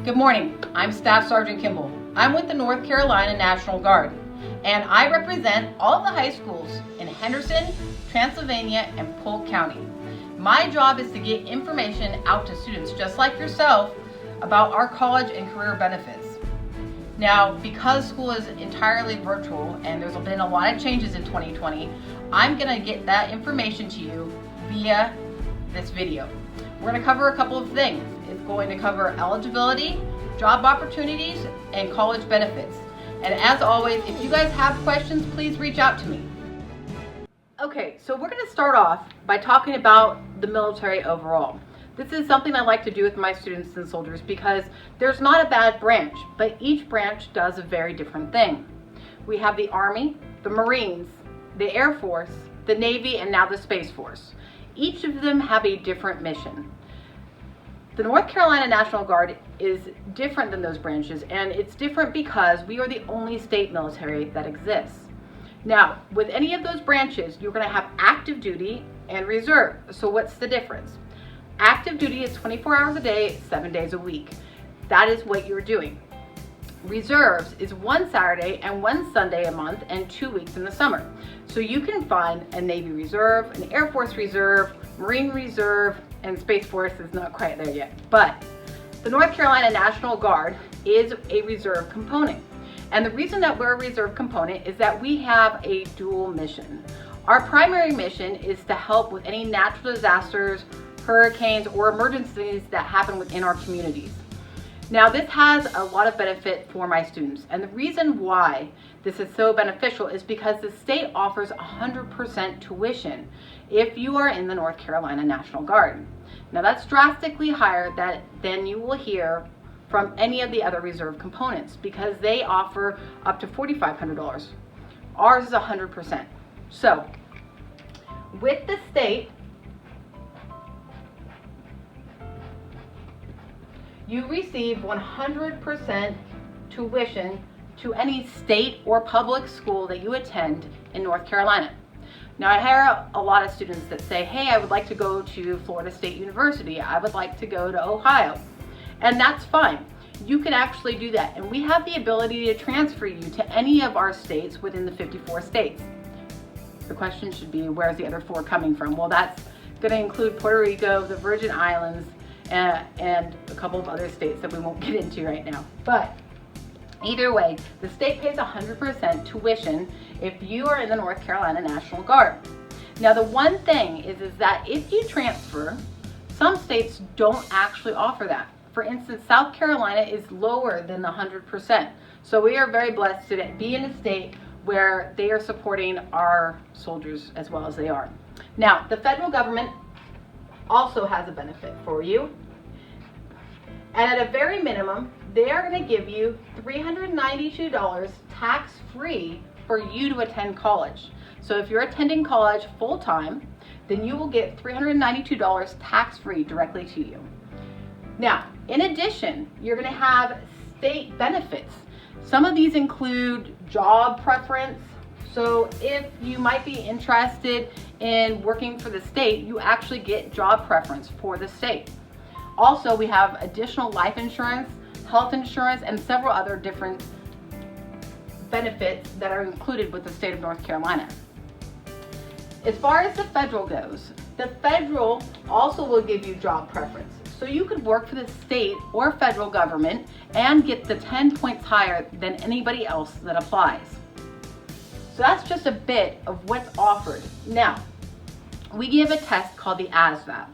Good morning, I'm Staff Sergeant Kimball. I'm with the North Carolina National Guard, and I represent all of the high schools in Henderson, Transylvania, and Polk County. My job is to get information out to students just like yourself about our college and career benefits. Now, because school is entirely virtual and there's been a lot of changes in 2020, I'm going to get that information to you via this video. We're going to cover a couple of things. It's going to cover eligibility, job opportunities, and college benefits. And as always, if you guys have questions, please reach out to me. Okay, so we're going to start off by talking about the military overall. This is something I like to do with my students and soldiers because there's not a bad branch, but each branch does a very different thing. We have the Army, the Marines, the Air Force, the Navy, and now the Space Force. Each of them have a different mission. The North Carolina National Guard is different than those branches, and it's different because we are the only state military that exists. Now, with any of those branches, you're going to have active duty and reserve. So what's the difference? Active duty is 24 hours a day, 7 days a week. That is what you're doing. Reserves is 1 Saturday and 1 Sunday a month and 2 weeks in the summer. So you can find a Navy Reserve, an Air Force Reserve, Marine Reserve, and Space Force is not quite there yet. But the North Carolina National Guard is a reserve component. And the reason that we're a reserve component is that we have a dual mission. Our primary mission is to help with any natural disasters, hurricanes, or emergencies that happen within our communities. Now, this has a lot of benefit for my students, and the reason why this is so beneficial is because the state offers 100% tuition if you are in the North Carolina National Guard. Now, that's drastically higher than you will hear from any of the other reserve components because they offer up to $4,500. Ours is 100%. So, with the state, you receive 100% tuition to any state or public school that you attend in North Carolina. Now, I hear a lot of students that say, hey, I would like to go to Florida State University. I would like to go to Ohio. And that's fine. You can actually do that. And we have the ability to transfer you to any of our states within the 54 states. The question should be, where's the other 4 coming from? Well, that's going to include Puerto Rico, the Virgin Islands, and a couple of other states that we won't get into right now. But either way, the state pays 100% tuition if you are in the North Carolina National Guard. Now, the one thing is that if you transfer, some states don't actually offer that. For instance, South Carolina is lower than the 100%. So we are very blessed to be in a state where they are supporting our soldiers as well as they are. Now, the federal government also has a benefit for you. And at a very minimum, they are going to give you $392 tax-free for you to attend college. So if you're attending college full-time, then you will get $392 tax-free directly to you. Now, in addition, you're going to have state benefits. Some of these include job preference. So if you might be interested in working for the state, you actually get job preference for the state. Also, we have additional life insurance, health insurance, and several other different benefits that are included with the state of North Carolina. As far as the federal goes, the federal also will give you job preference. So you could work for the state or federal government and get the 10 points higher than anybody else that applies. So that's just a bit of what's offered. Now, we give a test called the ASVAB.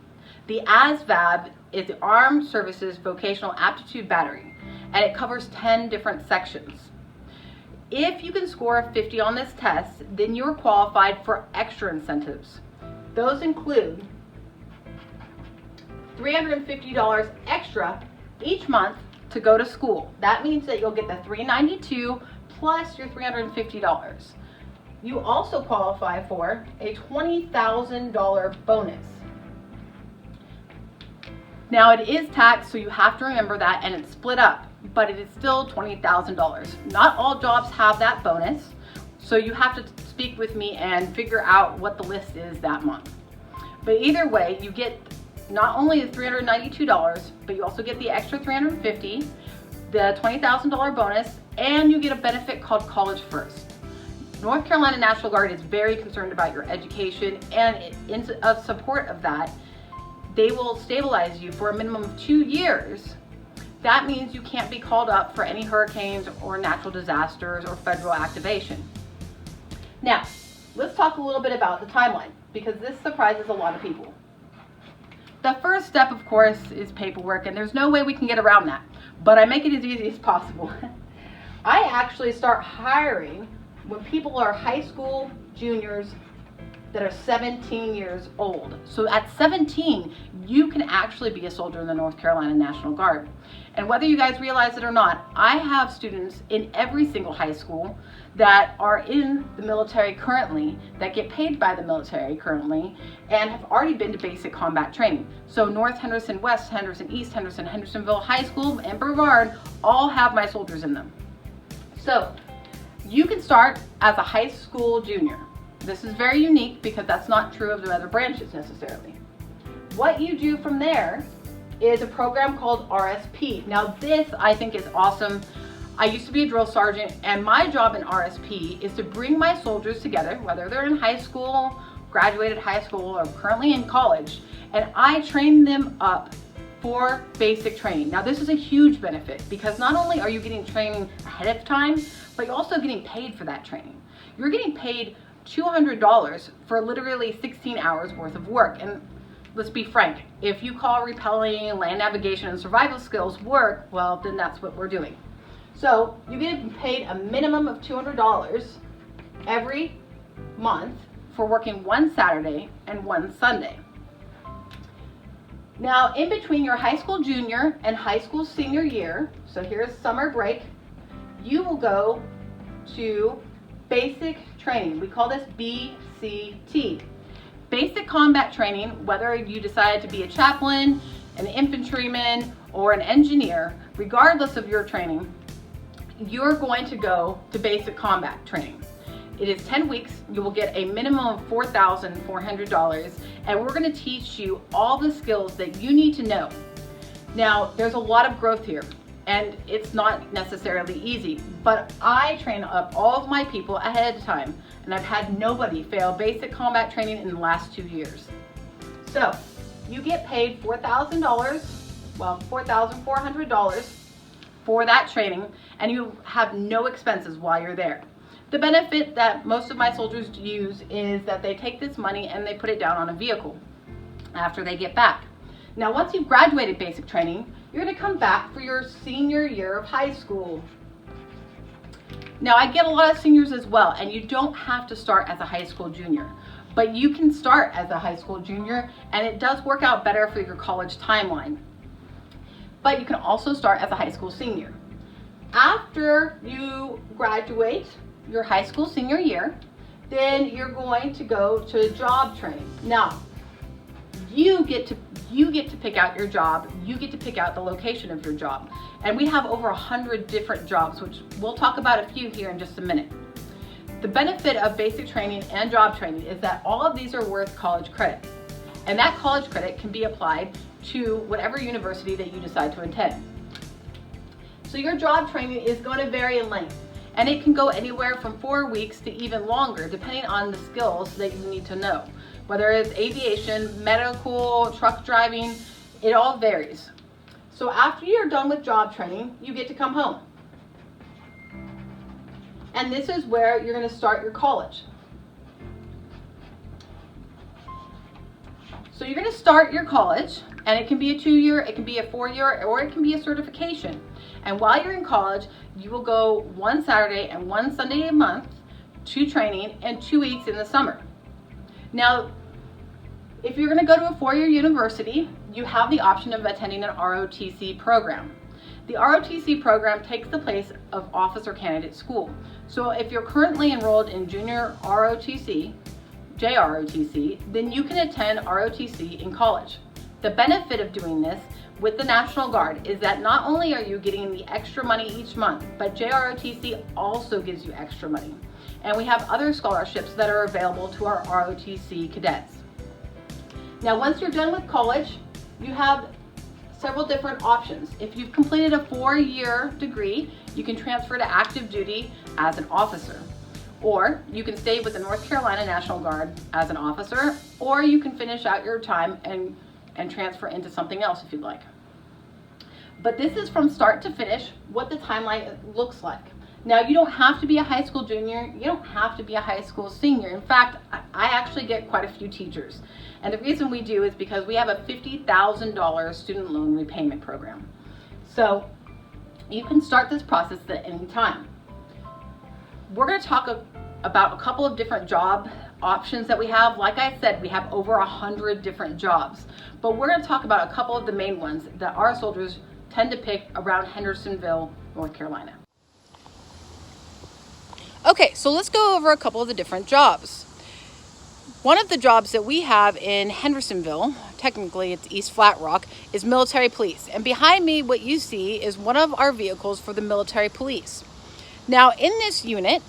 The ASVAB is the Armed Services Vocational Aptitude Battery, and it covers 10 different sections. If you can score a 50 on this test, then you're qualified for extra incentives. Those include $350 extra each month to go to school. That means that you'll get the $392 plus your $350. You also qualify for a $20,000 bonus. Now, it is taxed, so you have to remember that, and it's split up, but it is still $20,000. Not all jobs have that bonus, so you have to speak with me and figure out what the list is that month. But either way, you get not only the $392, but you also get the extra $350, the $20,000 bonus, and you get a benefit called College First. North Carolina National Guard is very concerned about your education, and in support of that, they will stabilize you for a minimum of 2 years. That means you can't be called up for any hurricanes or natural disasters or federal activation. Now, let's talk a little bit about the timeline, because this surprises a lot of people. The first step, of course, is paperwork, and there's no way we can get around that, but I make it as easy as possible. I actually start hiring when people are high school juniors that are 17 years old. So at 17, you can actually be a soldier in the North Carolina National Guard. And whether you guys realize it or not, I have students in every single high school that are in the military currently, that get paid by the military currently, and have already been to basic combat training. So North Henderson, West Henderson, East Henderson, Hendersonville High School, and Brevard all have my soldiers in them. So you can start as a high school junior. This is very unique because that's not true of the other branches necessarily. What you do from there is a program called RSP. Now this I think is awesome. I used to be a drill sergeant, and my job in RSP is to bring my soldiers together, whether they're in high school, graduated high school, or currently in college, and I train them up for basic training. Now this is a huge benefit because not only are you getting training ahead of time, but you're also getting paid for that training. You're getting paid $200 for literally 16 hours worth of work. And let's be frank, if you call rappelling, land navigation, and survival skills work, well, then that's what we're doing. So you get paid a minimum of $200 every month for working one Saturday and one Sunday. Now, in between your high school junior and high school senior year, so here's summer break, you will go to basic training. We call this BCT. Basic combat training, whether you decide to be a chaplain, an infantryman, or an engineer, regardless of your training, you're going to go to basic combat training. It is 10 weeks. You will get a minimum of $4,400, and we're going to teach you all the skills that you need to know. Now, there's a lot of growth here, and it's not necessarily easy, but I train up all of my people ahead of time, and I've had nobody fail basic combat training in the last 2 years. So you get paid $4,000, well, $4,400 for that training, and you have no expenses while you're there. The benefit that most of my soldiers use is that they take this money and they put it down on a vehicle after they get back. Now, once you've graduated basic training, you're going to come back for your senior year of high school. Now, I get a lot of seniors as well, and you don't have to start as a high school junior, but you can start as a high school junior, and it does work out better for your college timeline. But you can also start as a high school senior. After you graduate your high school senior year, then you're going to go to job training. Now, you get to pick out your job. You get to pick out the location of your job. And we have over 100 different jobs, which we'll talk about a few here in just a minute. The benefit of basic training and job training is that all of these are worth college credit. And that college credit can be applied to whatever university that you decide to attend. So your job training is going to vary in length, and it can go anywhere from 4 weeks to even longer, depending on the skills that you need to know. Whether it's aviation, medical, truck driving, it all varies. So after you're done with job training, you get to come home. And this is where you're going to start your college. So you're going to start your college, and it can be a 2-year, it can be a 4-year, or it can be a certification. And while you're in college, you will go one Saturday and one Sunday a month to training and 2 weeks in the summer. Now, if you're going to go to a 4-year university, you have the option of attending an ROTC program. The ROTC program takes the place of officer candidate school. So if you're currently enrolled in junior ROTC, JROTC, then you can attend ROTC in college. The benefit of doing this with the National Guard is that not only are you getting the extra money each month, but JROTC also gives you extra money. And we have other scholarships that are available to our ROTC cadets. Now, once you're done with college, you have several different options. If you've completed a 4-year degree, you can transfer to active duty as an officer. Or you can stay with the North Carolina National Guard as an officer, or you can finish out your time and transfer into something else if you'd like. But this is from start to finish what the timeline looks like. Now, you don't have to be a high school junior, you don't have to be a high school senior. In fact, I actually get quite a few teachers. And the reason we do is because we have a $50,000 student loan repayment program. So you can start this process at any time. We're going to talk about a couple of different job options that we have. Like I said, we have over 100 different jobs, but we're going to talk about a couple of the main ones that our soldiers tend to pick around Hendersonville, North Carolina. Okay, so let's go over a couple of the different jobs. One of the jobs that we have in Hendersonville, technically it's East Flat Rock, is military police. And behind me, what you see is one of our vehicles for the military police. Now, in this unit,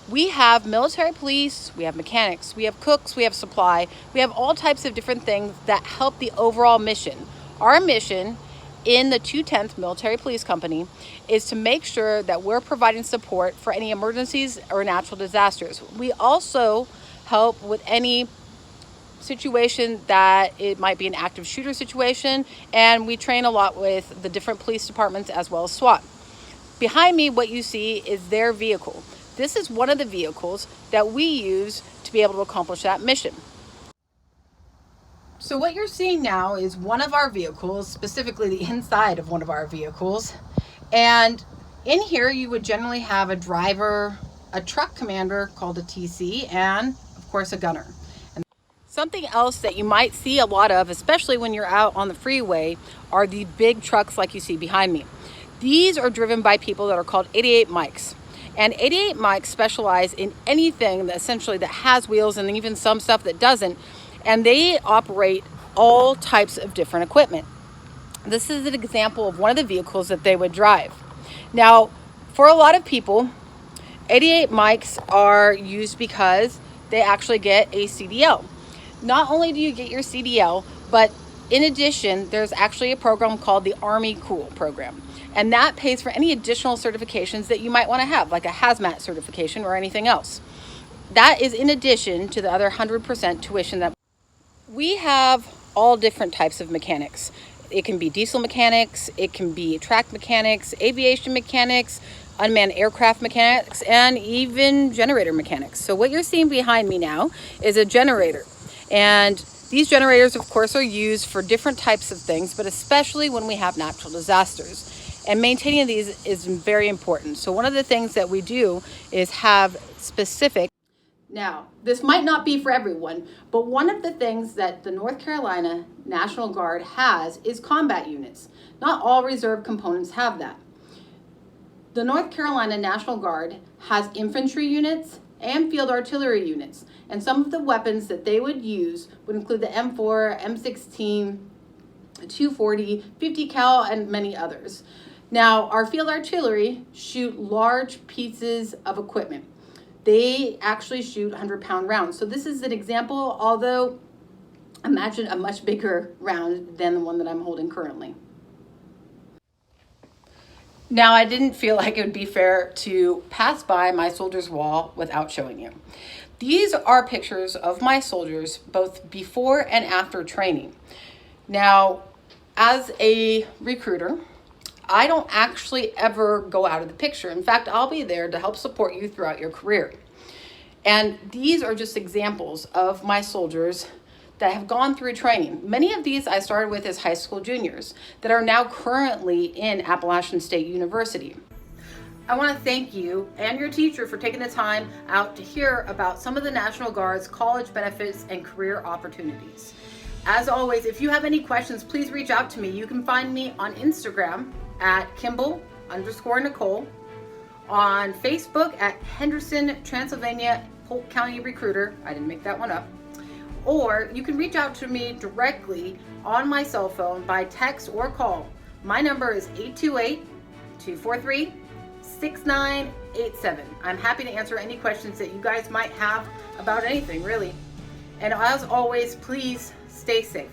we have military police, we have mechanics, we have cooks, we have supply, we have all types of different things that help the overall mission. Our mission in the 210th Military Police Company is to make sure that we're providing support for any emergencies or natural disasters. We also help with any situation that it might be an active shooter situation, and we train a lot with the different police departments as well as SWAT. Behind me, what you see is their vehicle. This is one of the vehicles that we use to be able to accomplish that mission. So what you're seeing now is one of our vehicles, specifically the inside of one of our vehicles. And in here, you would generally have a driver, a truck commander called a TC, and of course a gunner. And something else that you might see a lot of, especially when you're out on the freeway, are the big trucks like you see behind me. These are driven by people that are called 88 Mikes. And 88 Mikes specialize in anything that essentially that has wheels and even some stuff that doesn't. And they operate all types of different equipment. This is an example of one of the vehicles that they would drive. Now, for a lot of people, 88 Mikes are used because they actually get a CDL. Not only do you get your CDL, but in addition, there's actually a program called the Army Cool program. And that pays for any additional certifications that you might want to have, like a hazmat certification or anything else. That is in addition to the other 100% tuition that we have. All different types of mechanics. It can be diesel mechanics, it can be track mechanics, aviation mechanics, unmanned aircraft mechanics, and even generator mechanics. So what you're seeing behind me now is a generator. And these generators, of course, are used for different types of things, but especially when we have natural disasters. And maintaining these is very important. So one of the things that we do is have specific. Now, this might not be for everyone, but one of the things that the North Carolina National Guard has is combat units. Not all reserve components have that. The North Carolina National Guard has infantry units and field artillery units, and some of the weapons that they would use would include the M4, M16, 240, 50 cal, and many others. Now, our field artillery shoot large pieces of equipment. They actually shoot 100-pound rounds. So this is an example, although imagine a much bigger round than the one that I'm holding currently. Now, I didn't feel like it would be fair to pass by my soldiers' wall without showing you. These are pictures of my soldiers both before and after training. Now, as a recruiter, I don't actually ever go out of the picture. In fact, I'll be there to help support you throughout your career. And these are just examples of my soldiers that have gone through training. Many of these I started with as high school juniors that are now currently in Appalachian State University. I want to thank you and your teacher for taking the time out to hear about some of the National Guard's college benefits and career opportunities. As always, if you have any questions, please reach out to me. You can find me on Instagram at Kimball_Nicole, on Facebook at Henderson, Transylvania, Polk County Recruiter. I didn't make that one up. Or you can reach out to me directly on my cell phone by text or call. My number is 828-243-6987. I'm happy to answer any questions that you guys might have about anything, really. And as always, please stay safe.